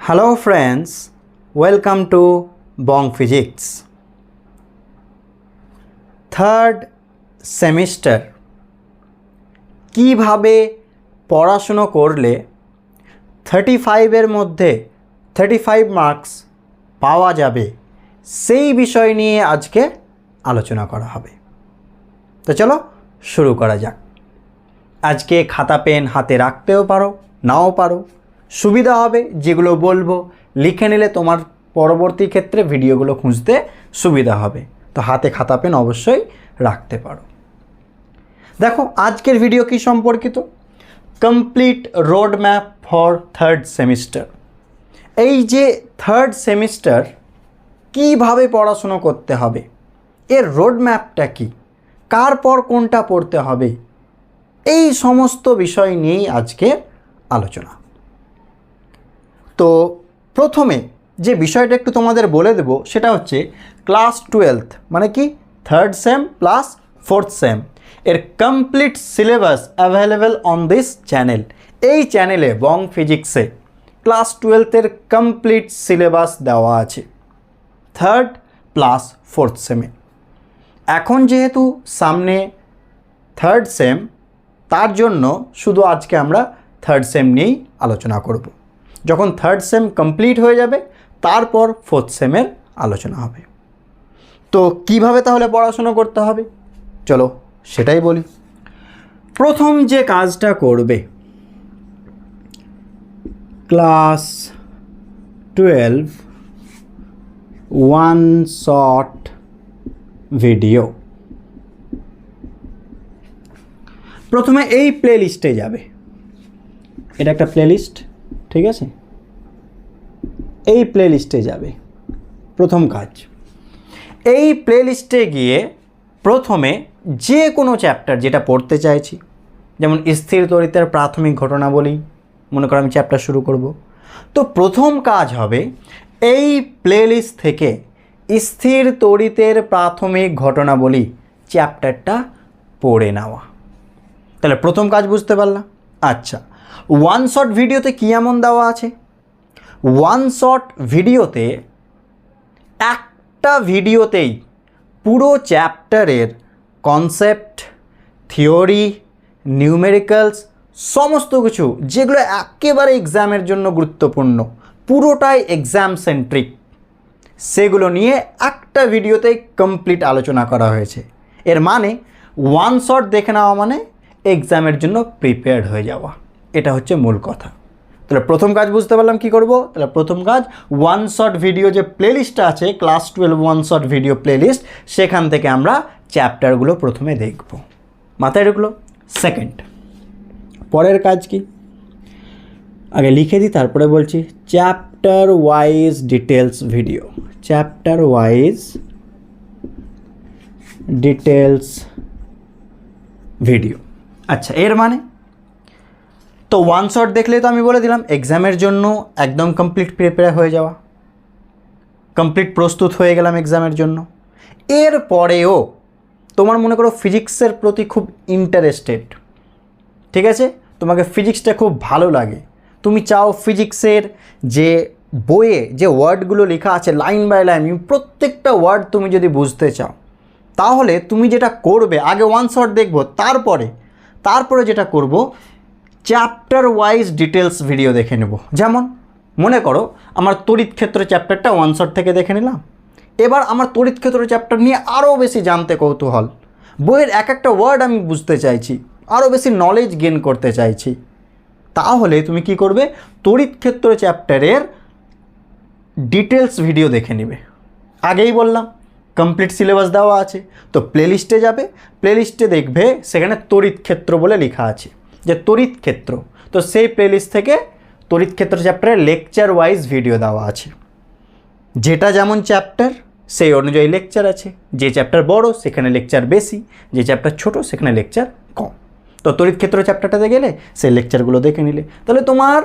Hello friends, welcome to Bong Physics. Third semester কিভাবে পড়াশুনো করলে 35 এর মধ্যে 35 মার্কস পাওয়া যাবে সেই বিষয় নিয়ে আজকে আলোচনা করা হবে। তো চলো শুরু করা যাক। আজকে খাতা পেন হাতে রাখতেও পারো, নাও পারো, সুবিধা হবে যেগুলো বলবো লিখে নিলে তোমার পরবর্তী ক্ষেত্রে ভিডিওগুলো খুঁজতে সুবিধা হবে। তো হাতে খাতা পেন অবশ্যই রাখতে পারো। দেখো আজকের ভিডিও কি সম্পর্কিত, complete road map for third semester. এই যে থার্ড সেমিস্টার কিভাবে পড়াশুনো করতে হবে, এর রোড ম্যাপটা কী, কার পর কোনটা পড়তে হবে, এই সমস্ত বিষয় নিয়েই আজকে আলোচনা। তো প্রথমে যে বিষয়টা একটু তোমাদের বলে দেব সেটা হচ্ছে ক্লাস 12 মানে কি third sem plus fourth sem এর complete syllabus available on this channel. এই চ্যানেলে বং ফিজিক্সে ক্লাস 12 এর কমপ্লিট সিলেবাস দেওয়া আছে থার্ড প্লাস ফোর্থ সেমে। এখন যেহেতু সামনে থার্ড সেম, তার জন্য শুধু আজকে আমরা থার্ড সেম নিয়েই আলোচনা করব। যখন থার্ড সেম কমপ্লিট হয়ে যাবে তারপর ফোর্থ সেমের আলোচনা হবে। তো কিভাবে তাহলে পড়াশোনা করতে হবে চলো সেটাই বলি। প্রথম যে কাজটা করবে, ক্লাস 12 ওয়ান শট ভিডিও, প্রথমে এই প্লে লিস্টে যাবে। এটা একটা প্লে লিস্ট, ঠিক আছে, এই প্লে লিস্টে যাবে। প্রথম কাজ, এই প্লে লিস্টে গিয়ে প্রথমে যে কোনো চ্যাপ্টার যেটা পড়তে চাইছি, যেমন স্থির তড়িতের প্রাথমিক ঘটনাবলী, মনে করো আমি চ্যাপ্টার শুরু করব, তো প্রথম কাজ হবে এই প্লে লিস্ট থেকে স্থির তড়িতের প্রাথমিক ঘটনাবলী চ্যাপ্টারটা পড়ে নেওয়া। তাহলে প্রথম কাজ বুঝতে পারলাম। আচ্ছা, ওয়ান শট ভিডিওতে কী এমন দেওয়া আছে? ওয়ান শট ভিডিওতে একটা ভিডিওতেই পুরো চ্যাপ্টারের কনসেপ্ট, থিওরি, নিউমেরিক্যালস সমস্ত কিছু যেগুলো একেবারে এক্সামের জন্য গুরুত্বপূর্ণ, পুরোটাই এক্সাম সেন্ট্রিক, সেগুলো নিয়ে একটা ভিডিওতেই কমপ্লিট আলোচনা করা হয়েছে। এর মানে ওয়ান শট দেখে নেওয়া মানে এক্সামের জন্য প্রিপেয়ার্ড হয়ে যাওয়া, এটা হচ্ছে মূল কথা। তাহলে প্রথম কাজ বুঝতে পারলাম কি করব। তাহলে প্রথম কাজ ওয়ান শট ভিডিও যে প্লেলিস্টটা আছে class 12 one shot video playlist, সেখান থেকে আমরা চ্যাপ্টারগুলো প্রথমে দেখব, মাথায় ঢুকলো। সেকেন্ড, পরের কাজ কি আগে লিখে দিই তারপরে বলছি। Chapter wise details video, chapter wise details video. আচ্ছা, এর মানে তো ওয়ান শট দেখলে তো আমি বলে দিলাম এক্সামের জন্য একদম কমপ্লিট প্রিপেয়ার হয়ে যাওয়া, কমপ্লিট প্রস্তুত হয়ে গেলাম এক্সামের জন্য। এরপরেও তোমার মনে করো ফিজিক্সের প্রতি খুব ইন্টারেস্টেড, ঠিক আছে, তোমাকে ফিজিক্সটা খুব ভালো লাগে, তুমি চাও ফিজিক্সের যে বইয়ে যে ওয়ার্ডগুলো লেখা আছে লাইন বাই লাইন প্রত্যেকটা ওয়ার্ড তুমি যদি বুঝতে চাও, তাহলে তুমি যেটা করবে আগে ওয়ান শট দেখবো, তারপরে যেটা করব চ্যাপ্টার ওয়াইজ ডিটেলস ভিডিও দেখে নেব। যেমন মনে করো আমার তড়িৎ ক্ষেত্র চ্যাপ্টারটা ওয়ান শট থেকে দেখে নিলাম, এবার আমার তড়িৎ ক্ষেত্র চ্যাপ্টার নিয়ে আরও বেশি জানতে কৌতূহল, বইয়ের এক একটা ওয়ার্ড আমি বুঝতে চাইছি, আরও বেশি নলেজ গেইন করতে চাইছি, তাহলে তুমি কি করবে তড়িৎ ক্ষেত্র চ্যাপ্টারের ডিটেলস ভিডিও দেখে নেবে। আগেই বললাম কমপ্লিট সিলেবাস দেওয়া আছে, তো প্লেলিস্টে যাবে, প্লেলিস্টে দেখবে সেখানে তড়িৎ ক্ষেত্র বলে লেখা আছে যে তড়িৎ ক্ষেত্র, তো সেই প্লেলিস্ট থেকে তড়িৎ ক্ষেত্র চ্যাপ্টারের লেকচার ওয়াইজ ভিডিও দেওয়া আছে, যেটা যেমন চ্যাপ্টার সেই অনুযায়ী লেকচার আছে, যে চ্যাপ্টার বড় সেখানে লেকচার বেশি, যে চ্যাপ্টার ছোট সেখানে লেকচার কম। তো তড়িৎ ক্ষেত্র চ্যাপ্টারটাতে গেলে সেই লেকচারগুলো দেখে নিলে, তাহলে তোমার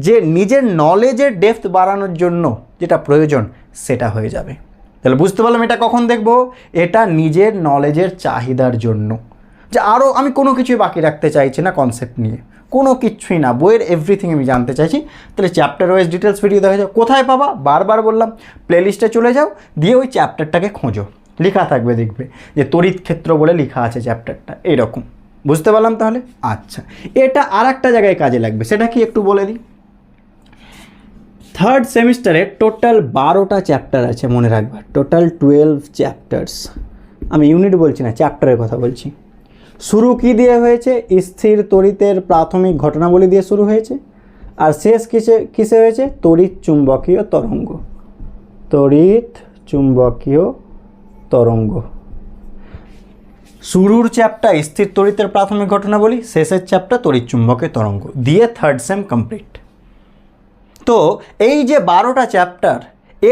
যে নিজের নলেজের ডেপথ বাড়ানোর জন্য যেটা প্রয়োজন সেটা হয়ে যাবে। তাহলে বুঝতে পারলাম এটা কখন দেখব, এটা নিজের নলেজের চাহিদার জন্য, যে আরও আমি কোনো কিছুই বাকি রাখতে চাইছি না কনসেপ্ট নিয়ে, কোনো কিচ্ছুই না, বইয়ের এভরিথিং আমি জানতে চাইছি, তাহলে চ্যাপ্টার ওয়াইজ ডিটেলস ভিডিও দেখা যাও। কোথায় পাবা? বারবার বললাম, প্লেলিস্টে চলে যাও, দিয়ে ওই চ্যাপ্টারটাকে খোঁজো, লেখা থাকবে, দেখবে যে তড়িৎ ক্ষেত্র বলে লেখা আছে চ্যাপ্টারটা, এইরকম। বুঝতে পারলাম তাহলে? আচ্ছা, এটা আর একটা জায়গায় কাজে লাগবে, সেটা কি একটু বলে দিই। থার্ড সেমিস্টারে টোটাল 12টা চ্যাপ্টার আছে, মনে রাখবা, টোটাল 12 চ্যাপ্টার্স। আমি ইউনিট বলছি না, চ্যাপ্টারের কথা বলছি। শুরু কি দিয়ে হয়েছে? স্থির তড়িতের প্রাথমিক ঘটনাবলী দিয়ে শুরু হয়েছে, আর শেষ কিসে হয়েছে? তড়িৎ চুম্বকীয় তরঙ্গ। তড়িৎ চুম্বকীয় তরঙ্গ। শুরুর চ্যাপ্টার স্থির তড়িতের প্রাথমিক ঘটনাবলী, শেষের চ্যাপ্টার তড়িৎ চুম্বকীয় তরঙ্গ, দিয়ে থার্ড সেম কমপ্লিট। তো এই যে 12টা চ্যাপ্টার,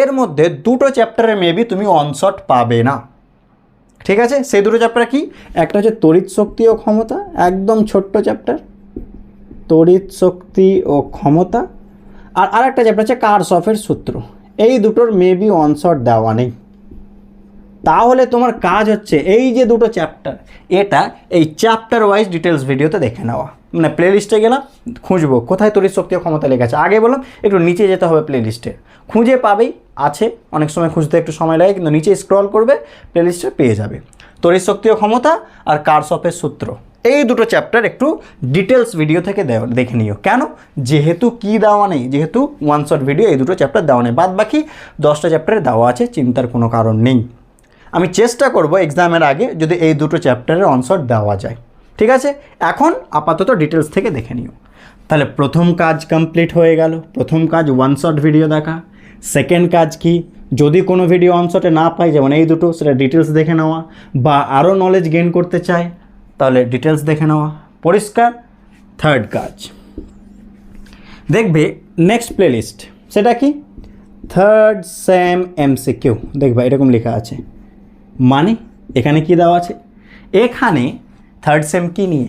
এর মধ্যে দুটো চ্যাপ্টারে মেবি তুমি অনশট পাবে না, ঠিক আছে? সেই দুটো চ্যাপ্টার কি? একটা হচ্ছে তড়িৎ শক্তি ও ক্ষমতা, একদম ছোট্ট চ্যাপ্টার, তড়িৎ শক্তি ও ক্ষমতা। আর আরেকটা চ্যাপ্টার হচ্ছে কার্শফের সূত্র। এই দুটোর মেবি অনশট দেওয়া নেই। তাহলে তোমার কাজ হচ্ছে এই যে দুটো চ্যাপ্টার, এটা এই চ্যাপ্টার ওয়াইজ ডিটেলস ভিডিওতে দেখে নেওয়া। মানে প্লে লিস্টে গেলাম, খুঁজবো কোথায় তড়িৎ শক্তি ও ক্ষমতা লেখা আছে। আগে বললাম একটু নিচে যেতে হবে প্লে লিস্টে, খুঁজে পাবেই, আছে, অনেক সময় খুঁজতে একটু সময় লাগে, কিন্তু নিচে স্ক্রল করবে, প্লে লিস্টে পেয়ে যাবে তড়িৎ শক্তি ও ক্ষমতা আর কার্শফের সূত্র। এই দুটো চ্যাপ্টার একটু ডিটেলস ভিডিও থেকে দেখে নিও। কেন? যেহেতু কি দেওয়া নেই, যেহেতু ওয়ান শট ভিডিও এই দুটো চ্যাপ্টার দেওয়া নেই, বাদ বাকি 10টা চ্যাপ্টারে দেওয়া আছে, চিন্তার কোনো কারণ নেই। আমি চেষ্টা করব এক্সামের আগে যদি এই দুটো চ্যাপ্টারের অনশট দেওয়া যায়, ঠিক আছে? এখন আপাতত ডিটেলস থেকে দেখে নিও। তাহলে প্রথম কাজ কমপ্লিট হয়ে গেল, প্রথম কাজ ওয়ান শট ভিডিও দেখা। সেকেন্ড কাজ কি? যদি কোনো ভিডিও অনশটে না পাই, যেমন এই দুটো, সেটা ডিটেলস দেখে নেওয়া, বা আরও নলেজ গেইন করতে চাই তাহলে ডিটেলস দেখে নেওয়া। পরিষ্কার? থার্ড কাজ দেখবে নেক্সট প্লেলিস্ট, সেটা কি? Third same MCQ. দেখবা এরকম লেখা আছে, মানে এখানে কি দেওয়া আছে? এখানে থার্ড সেম কি নিয়ে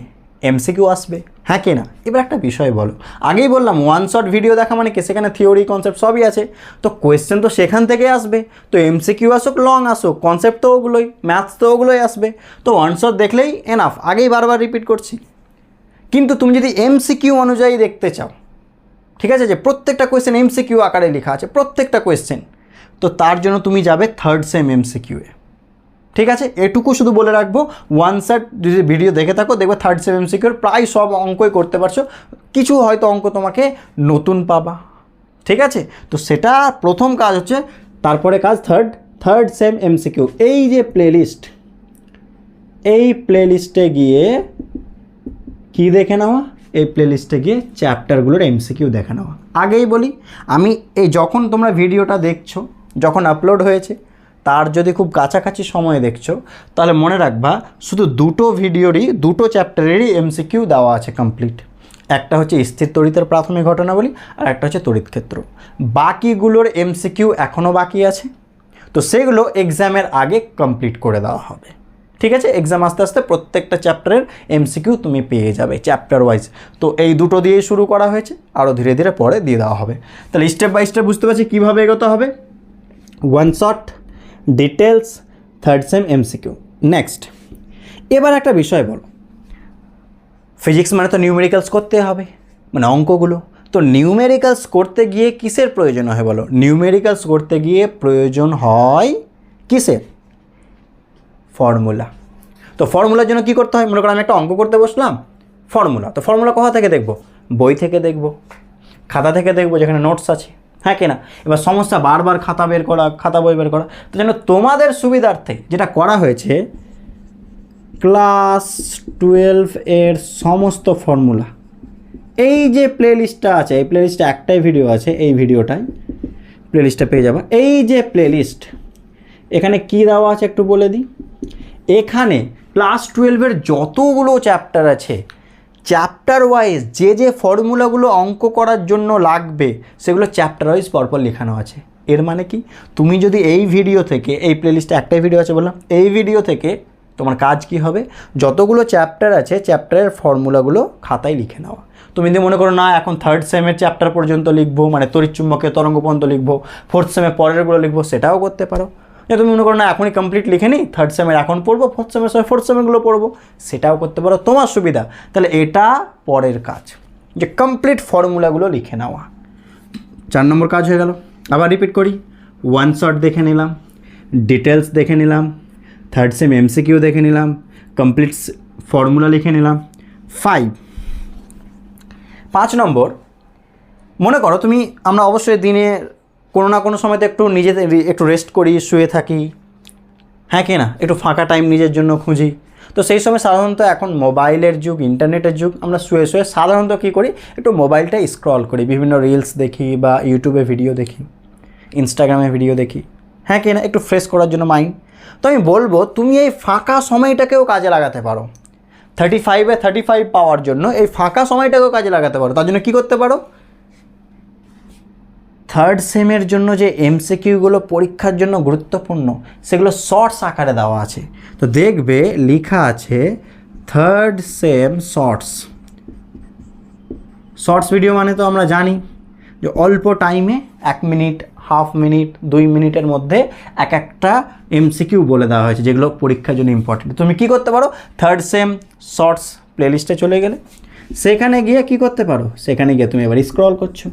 এমসিকিউ আসবে, হ্যাঁ কি না? এবার একটা বিষয় বলো, আগেই বললাম ওয়ান শট ভিডিও দেখা মানে কি, সেখানে থিওরি কনসেপ্ট সবই আছে, তো কোয়েশ্চেন তো সেখান থেকে আসবে। তো এমসিকিউ আসুক, লং আসুক, কনসেপ্ট তো ওগুলোই, ম্যাথস তো ওগুলোই আসবে। তো ওয়ান শট দেখলেই এনাফ, আগেই বারবার রিপিট করছি। কিন্তু তুমি যদি এমসিকিউ অনুযায়ী দেখতে চাও, ঠিক আছে, যে প্রত্যেকটা কোয়েশ্চেন এমসিকিউ আকারে লেখা আছে, প্রত্যেকটা কোয়েশ্চেন, তো তার জন্য তুমি যাবে থার্ড সেম এমসিকিউয়ে, ঠিক আছে? এটুকু শুধু বলে রাখবো, ওয়ান শট যদি ভিডিও দেখে থাকো, দেখবে থার্ড সেম এমসিকিউর প্রায় সব অঙ্কই করতে পারছো, কিছু হয়তো অঙ্ক তোমাকে নতুন পাবা, ঠিক আছে? তো সেটা প্রথম কাজ হচ্ছে। তারপরে কাজ থার্ড সেম এমসিকিউ। এই যে প্লেলিস্ট, এই প্লেলিস্টে গিয়ে কি দেখে নেওয়া? এই প্লেলিস্টে গিয়ে চ্যাপ্টারগুলোর এমসিকিউ দেখে নেওয়া। আগেই বলি, আমি এই যখন তোমরা ভিডিওটা দেখছো, যখন আপলোড হয়েছে, তার যদি খুব কাছাকাছি সময়ে দেখছো, তাহলে মনে রাখবা শুধু দুটো ভিডিওরই, দুটো চ্যাপ্টারেরই এমসিকিউ দেওয়া আছে কমপ্লিট। একটা হচ্ছে স্থির তড়িতের প্রাথমিক ঘটনাবলী, আর একটা হচ্ছে তড়িৎ ক্ষেত্র। বাকিগুলোর এমসিকিউ এখনও বাকি আছে, তো সেগুলো এক্সামের আগে কমপ্লিট করে দেওয়া হবে, ঠিক আছে? এক্সাম আস্তে আস্তে প্রত্যেকটা চ্যাপ্টারের এমসিকিউ তুমি পেয়ে যাবে চ্যাপ্টার ওয়াইজ। তো এই দুটো দিয়েই শুরু করা হয়েছে, আরও ধীরে ধীরে পরে দিয়ে দেওয়া হবে। তাহলে স্টেপ বাই স্টেপ বুঝতে পারছি কীভাবে এগোতে হবে। One shot, details, third same MCQ. Next, এবার একটা বিষয় বলো, ফিজিক্স মানে তো নিউমেরিক্যালস করতে হবে, মানে অঙ্কগুলো। তো নিউমেরিক্যালস করতে গিয়ে কিসের প্রয়োজন হয় বলো? নিউমেরিক্যালস করতে গিয়ে প্রয়োজন হয় কিসের? ফর্মুলা। তো ফর্মুলার জন্য কী করতে হয়? মনে করো আমি একটা অঙ্ক করতে বসলাম, ফর্মুলা। তো ফর্মুলা কোথা থেকে দেখব? বই থেকে দেখব, খাতা থেকে দেখব, যেখানে নোটস আছে, হ্যাঁ কি না? এবার সমস্যা বারবার খাতা বের করা, খাতা বই বের করা, তো যেন তোমাদের সুবিধার্থে যেটা করা হয়েছে, ক্লাস 12 এর সমস্ত ফর্মুলা, এই যে প্লেলিস্টটা আছে, এই প্লেলিস্টে একটাই ভিডিও আছে, এই ভিডিওটাই প্লেলিস্টটা পেয়ে যাবে। এই যে প্লেলিস্ট, এখানে কি দেওয়া আছে একটু বলে দিই। এখানে ক্লাস 12-এর যতগুলো চ্যাপ্টার আছে, চ্যাপ্টার ওয়াইজ যে যে ফর্মুলাগুলো অঙ্ক করার জন্য লাগবে, সেগুলো চ্যাপ্টার ওয়াইজ পরপর লেখানো আছে। এর মানে কি, তুমি যদি এই ভিডিও থেকে, এই প্লেলিস্টে একটাই ভিডিও আছে বললাম, এই ভিডিও থেকে তোমার কাজ কি হবে? যতগুলো চ্যাপ্টার আছে, চ্যাপ্টারের ফর্মুলাগুলো খাতায় লিখে নেওয়া। তুমি যদি মনে করো না এখন থার্ড সেমের চ্যাপ্টার পর্যন্ত লিখবো, মানে তড়িৎচুম্বকীয় তরঙ্গ পর্যন্ত লিখবো, ফোর্থ সেমের পরেরগুলো লিখবো, সেটাও করতে পারো। যে তুমি মনে করো না এখনই কমপ্লিট লিখে নিই, থার্ড সেমের এখন পড়বো, ফোর্থ সেমের সময় ফোর্থ সেমেরগুলো পড়বো, সেটাও করতে পারো, তোমার সুবিধা। তাহলে এটা পরের কাজ, যে কমপ্লিট ফর্মুলাগুলো লিখে নেওয়া। 4 নম্বর কাজ হয়ে গেল। আবার রিপিট করি, ওয়ান শট দেখে নিলাম, ডিটেলস দেখে নিলাম, থার্ড সেম এমসিকিউ দেখে নিলাম, কমপ্লিট ফর্মুলা লিখে নিলাম। 5 নম্বর, মনে করো তুমি, আমরা অবশ্যই দিনে কোনো না কোনো সময়তে একটু নিজেদের একটু রেস্ট করি, শুয়ে থাকি, হ্যাঁ কি না, একটু ফাঁকা টাইম নিজের জন্য খুঁজি। তো সেই সময় সাধারণত এখন মোবাইলের যুগ, ইন্টারনেটের যুগ, আমরা শুয়ে শুয়ে সাধারণত কী করি, একটু মোবাইলটা স্ক্রল করি, বিভিন্ন রিলস দেখি বা ইউটিউবে ভিডিও দেখি, ইনস্টাগ্রামে ভিডিও দেখি, হ্যাঁ কি না, একটু ফ্রেশ করার জন্য মাইন্ড। তো আমি বলবো তুমি এই ফাঁকা সময়টাকেও কাজে লাগাতে পারো, 35-এ 35 পাওয়ার জন্য এই ফাঁকা সময়টাকেও কাজে লাগাতে পারো। তার জন্য কী করতে পারো, থার্ড সেমের জন্য যে এমসিকিউগুলো পরীক্ষার জন্য গুরুত্বপূর্ণ, সেগুলো শর্টস আকারে দেওয়া আছে। তো দেখবে লেখা আছে third same shorts. Shorts video মানে তো আমরা জানি যে অল্প টাইমে 1 মিনিট, হাফ মিনিট, 2 মিনিটের মধ্যে এক একটা এমসিকিউ বলে দেওয়া হয়েছে, যেগুলো পরীক্ষার জন্য ইম্পর্টেন্ট। তুমি কি করতে পারো, থার্ড সেম শর্টস প্লেলিস্টে চলে গেলে সেখানে গিয়ে কি করতে পারো, সেখানে গিয়ে তুমি এবার স্ক্রল করছো।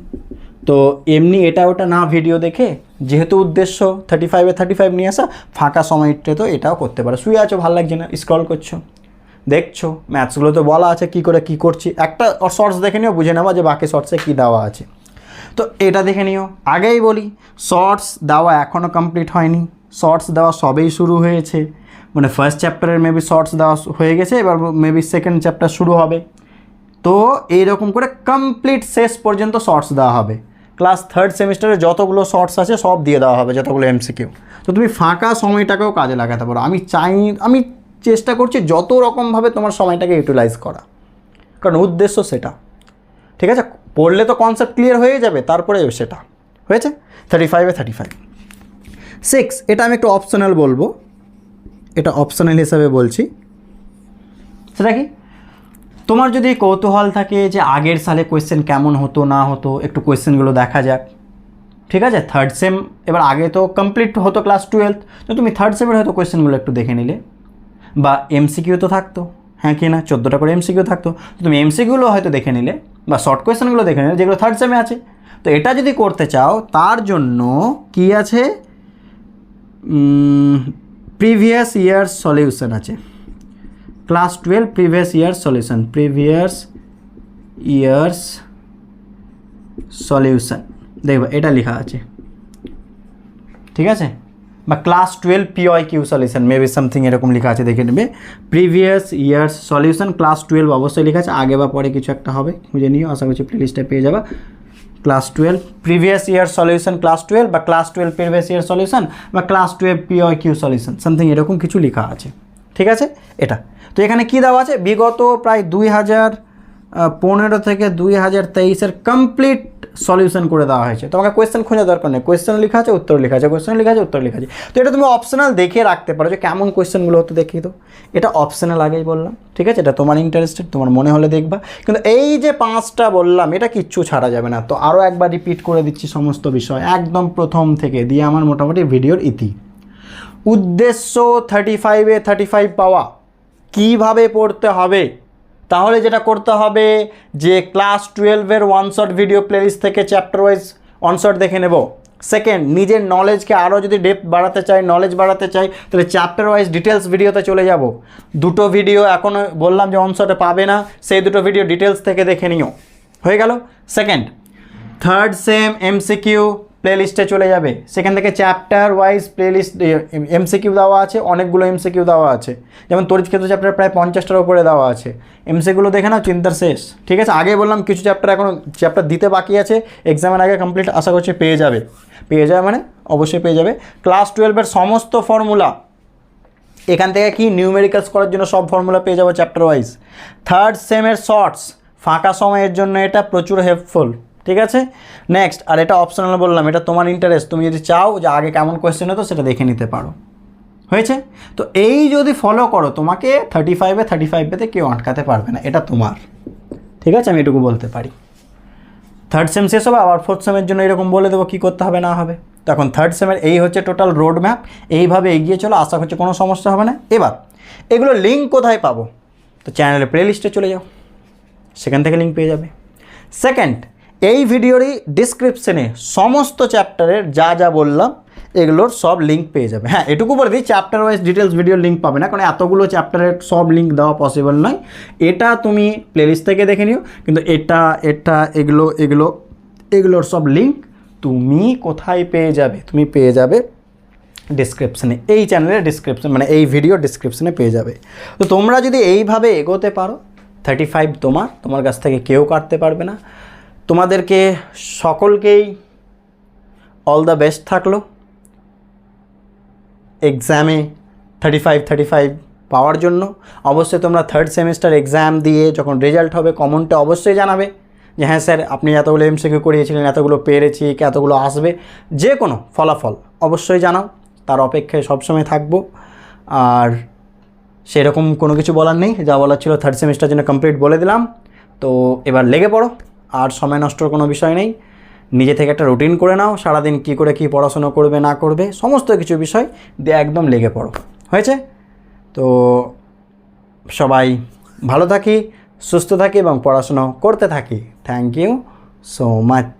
তো এমনি এটা ওটা না ভিডিও দেখে, যেহেতু উদ্দেশ্য 35-এ 35 নিয়ে আসা, ফাঁকা সময়টা তো এটাও করতে পারো। শুয়ে আছো, ভালো লাগছে না, স্ক্রল করছো, দেখছো ম্যাথসগুলো তো বলা আছে কী করে কী করছি, একটা শর্টস দেখে নিও, বুঝে নেওয়া যে বাকি শর্টসে কী দেওয়া আছে। তো এটা দেখে নিও। আগেই বলি, শর্টস দেওয়া এখনও কমপ্লিট হয়নি, শর্টস দেওয়া সবেই শুরু হয়েছে, মানে ফার্স্ট চ্যাপ্টারের মেবি শর্টস দেওয়া হয়ে গেছে, এবার মেবি সেকেন্ড চ্যাপ্টার শুরু হবে। তো এইরকম করে কমপ্লিট শেষ পর্যন্ত শর্টস দেওয়া হবে। ক্লাস থার্ড সেমিস্টারে যতগুলো শর্টস আছে সব দিয়ে দেওয়া হবে, যতগুলো এমসিকিউ। তো তুমি ফাঁকা সময়টাকেও কাজে লাগাতে পারো। আমি চেষ্টা করছি যত রকমভাবে তোমার সময়টাকে ইউটিলাইজ করা, কারণ উদ্দেশ্য সেটা। ঠিক আছে, পড়লে তো কনসেপ্ট ক্লিয়ার হয়ে যাবে, তারপরে সেটা হয়েছে। 35-এ 35। 6, এটা আমি একটু অপশনাল বলবো, এটা অপশনাল হিসাবে বলছি। সেটা কি, তোমার যদি কৌতূহল থাকে যে আগের সালে কোয়েশ্চেন কেমন হতো না হতো, একটু কোয়েশ্চেনগুলো দেখা যাক। ঠিক আছে, থার্ড সেম, এবার আগে তো কমপ্লিট হতো ক্লাস 12, তো তুমি থার্ড সেমের হয়তো কোয়েশ্চেনগুলো একটু দেখে নিলে, বা এমসিকিউ তো থাকতো, হ্যাঁ কি না, 14টা করে এমসিকিউ থাকতো, তো তুমি এমসিকিউগুলো হয়তো দেখে নিলে, বা শর্ট কোয়েশ্চেনগুলো দেখে নিলে, যেগুলো থার্ড সেমে আছে। তো এটা যদি করতে চাও, তার জন্য কি আছে, প্রিভিয়াস ইয়ার সলিউশন আছে, class 12 previous year solution, previous years solution, দেখবে এটা লেখা আছে। ঠিক আছে, বা class 12 PYQ solution, maybe something এরকম লেখা আছে, দেখে নেবে। প্রিভিয়াস ইয়ার্স সলিউশন ক্লাস 12 অবশ্যই লেখা আছে, আগে বা পরে কিছু একটা হবে, খুঁজে নিও, আশা করছি প্লেলিস্টে পেয়ে যাবা। Class 12 previous year solution class 12, বা ক্লাস 12 প্রিভিয়াস ইয়ার সলিউশন, বা ক্লাস 12 PYQ সলিউশন, সামথিং এরকম কিছু লেখা আছে। ঠিক আছে, এটা তো এখানে কি দেওয়া আছে, বিগত প্রায় 2015 থেকে 2023-এর কমপ্লিট সলিউশন করে দেওয়া হয়েছে। তোমাকে কোয়েশ্চেন খোঁজার দরকার নেই, কোয়েশ্চেন লেখা আছে, উত্তর লেখা আছে, কোয়েশ্চেন লেখা আছে, উত্তর লেখা আছে। তো এটা তুমি অপশনাল দেখে রাখতে পারো যে কেমন কোয়েশ্চেনগুলো হতো, দেখিয়ে দাও। এটা অপশনাল আগেই বললাম, ঠিক আছে, এটা তোমার ইন্টারেস্টেড, তোমার মনে হলে দেখবা। কিন্তু এই যে 5টা বললাম, এটা কিচ্ছু ছাড়া যাবে না। তো আরও একবার রিপিট করে দিচ্ছি সমস্ত বিষয়, একদম প্রথম থেকে দিয়ে আমার মোটামুটি ভিডিওর ইতি। উদ্দেশ্য 35-এ 35 পাওয়া, কিভাবে পড়তে হবে, তাহলে যেটা করতে হবে যে ক্লাস 12-এর ওয়ান শট ভিডিও প্লেলিস্ট থেকে চ্যাপ্টার ওয়াইজ ওয়ান শট দেখে নেব। সেকেন্ড, নিজের নলেজকে আরও যদি ডেপথ বাড়াতে চাই, নলেজ বাড়াতে চাই, তাহলে চ্যাপ্টার ওয়াইজ ডিটেলস ভিডিওতে চলে যাব। 2টো ভিডিও এখনও বললাম যে ওয়ান শটে পাবে না, সেই 2টো ভিডিও ডিটেলস থেকে দেখে নিও, হয়ে গেল। সেকেন্ড, থার্ড সেম MCQ প্লেলিস্টে চলে যাবে, সেখান থেকে চ্যাপ্টার ওয়াইজ প্লেলিস্ট MCQ দেওয়া আছে, অনেকগুলো MCQ দেওয়া আছে, যেমন তড়িৎক্ষেত্র চ্যাপ্টার প্রায় 50টার উপরে দেওয়া আছে। MCQগুলো দেখে নাও, চিন্তার শেষ। ঠিক আছে, আগে বললাম কিছু চ্যাপ্টার এখনও চ্যাপ্টার দিতে বাকি আছে, এক্সামের আগে কমপ্লিট আশা করছি পেয়ে যাবে মানে অবশ্যই পেয়ে যাবে। ক্লাস 12-এর সমস্ত ফর্মুলা, এখান থেকে কি নিউমেরিক্যালস করার জন্য সব ফর্মুলা পেয়ে যাবো চ্যাপ্টার ওয়াইজ। থার্ড সেমের শর্টস, ফাঁকা সময়ের জন্য এটা প্রচুর হেল্পফুল। ঠিক আছে, নেক্সট, আর এটা অপশনাল বললাম, এটা তোমার ইন্টারেস্ট, তুমি যদি চাও যে আগে কেমন কোয়েশ্চেন হতো সেটা দেখে নিতে পারো, হয়েছে। তো এই যদি ফলো করো, তোমাকে 35-এ 35 কেউ আটকাতে পারবে না, এটা তোমার। ঠিক আছে, আমি এটুকু বলতে পারি। থার্ড সেম শেষ হবে, আবার ফোর্থ সেমের জন্য এরকম বলে দেবো কী করতে হবে না হবে। তো এখন থার্ড সেমের এই হচ্ছে টোটাল রোড ম্যাপ, এইভাবে এগিয়ে চলো, আশা করছি কোনো সমস্যা হবে না। এবার এগুলো লিঙ্ক কোথায় পাবো? তো চ্যানেলের প্লেলিস্টে চলে যাও, সেখান থেকে লিঙ্ক পেয়ে যাবে। সেকেন্ড, এই ভিডিওরই ডিসক্রিপশনে সমস্ত চ্যাপ্টারের যা যা বললাম এগুলোর সব লিঙ্ক পেয়ে যাবে। হ্যাঁ, এটুকু বলে দিই, চ্যাপ্টার ওয়াইজ ডিটেলস ভিডিওর লিঙ্ক পাবে না, কারণ এতগুলো চ্যাপ্টারের সব লিঙ্ক দেওয়া পসিবল নয়। এটা তুমি প্লেলিস্ট থেকে দেখে নিও, কিন্তু এগুলোর সব লিঙ্ক তুমি কোথায় পেয়ে যাবে? তুমি পেয়ে যাবে ডিসক্রিপশনে, এই চ্যানেলের ডিসক্রিপশন, মানে এই ভিডিও ডিসক্রিপশনে পেয়ে যাবে। তো তোমরা যদি এইভাবে এগোতে পারো, 35 তোমার কাছ থেকে কেউ কাটতে পারবে না। তোমাদেরকে সকলকেই অল দ্য বেস্ট থাকলো এক্সামে 35 পাওয়ার জন্য। অবশ্যই তোমরা থার্ড সেমিস্টার এক্সাম দিয়ে যখন রেজাল্ট হবে কমেন্টে অবশ্যই জানাবে যে হ্যাঁ স্যার আপনি এতগুলো এমসিকিউ করিয়েছিলেন, এতগুলো পেরেছি, এতগুলো আসবে, যে কোনো ফলাফল অবশ্যই জানাও, তার অপেক্ষায় সবসময় থাকবো। আর সেরকম কোনো কিছু বলার নেই, যা বলার ছিল থার্ড সেমিস্টার জন্য কমপ্লিট বলে দিলাম। তো এবার লেগে পড়ো, আর সময় নষ্টর কোনো বিষয় নেই। নিজে থেকে একটা রুটিন করে নাও, সারাদিন কী করে কী পড়াশোনা করবে না করবে সমস্ত কিছু বিষয় দিয়ে একদম লেগে পড়ো। হয়েছে? তো সবাই ভালো থাকি, সুস্থ থাকি এবং পড়াশোনা করতে থাকি। Thank you so much.